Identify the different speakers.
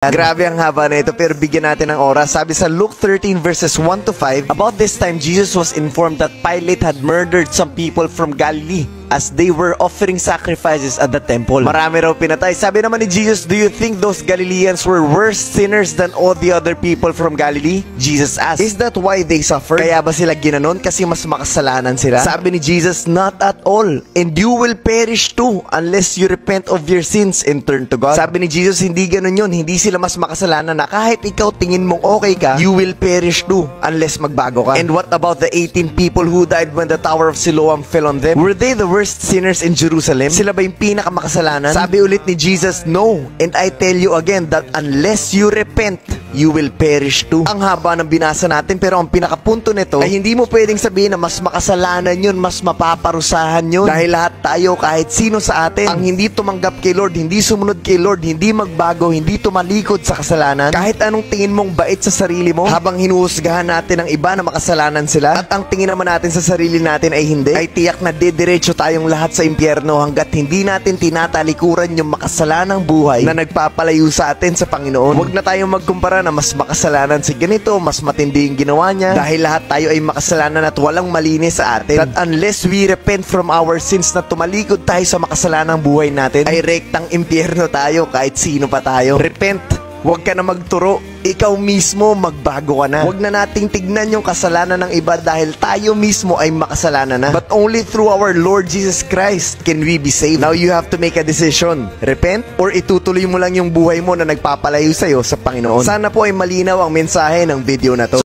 Speaker 1: Grabe ang haba na ito pero bigyan natin ng oras. Sabi sa Luke 13 verses 1 to 5, about this time Jesus was informed that Pilate had murdered some people from Galilee as they were offering sacrifices at the temple. Marami raw pinatay. Sabi naman ni Jesus, do you think those Galileans were worse sinners than all the other people from Galilee? Jesus asked, is that why they suffered? Kaya ba sila ginanon kasi mas makasalanan sila? Sabi ni Jesus, not at all. And you will perish too unless you repent of your sins and turn to God. Sabi ni Jesus, hindi ganon yun. Hindi sila mas makasalanan na kahit ikaw tingin mong okay ka, you will perish too unless magbago ka. And what about the 18 people who died when the Tower of Siloam fell on them? Were they the worst sinners in Jerusalem? Sila ba yung pinakamakasalanan? Sabi ulit ni Jesus, no. And I tell you again that unless you repent, you will perish too. Ang haba ng binasa natin pero ang pinakapunto nito ay hindi mo pwedeng sabihin na mas makasalanan yun, mas mapaparusahan yun. Dahil lahat tayo, kahit sino sa atin, ang hindi tumanggap kay Lord, hindi sumunod kay Lord, hindi magbago, hindi tumalikod sa kasalanan, kahit anong tingin mong bait sa sarili mo, habang hinuhusgahan natin ang iba na makasalanan sila, at ang tingin naman natin sa sarili natin ay hindi, ay tiyak na didiretso tayong lahat sa impyerno hanggat hindi natin tinatalikuran yung makasalanang buhay na nagpapalayo sa atin sa Panginoon. Huwag na tayong magkumpara na mas makasalanan si ganito, mas matindi yung ginawa niya, dahil lahat tayo ay makasalanan at walang malinis sa atin. That unless we repent from our sins na tumalikod tayo sa makasalanang buhay natin, ay rektang impyerno tayo kahit sino pa tayo. Repent. Huwag ka na magturo. Ikaw mismo magbago ka na. Huwag na nating tignan yung kasalanan ng iba dahil tayo mismo ay makasalanan na. But only through our Lord Jesus Christ can we be saved. Now you have to make a decision. Repent or itutuloy mo lang yung buhay mo na nagpapalayo sa'yo sa Panginoon. Sana po ay malinaw ang mensahe ng video na to.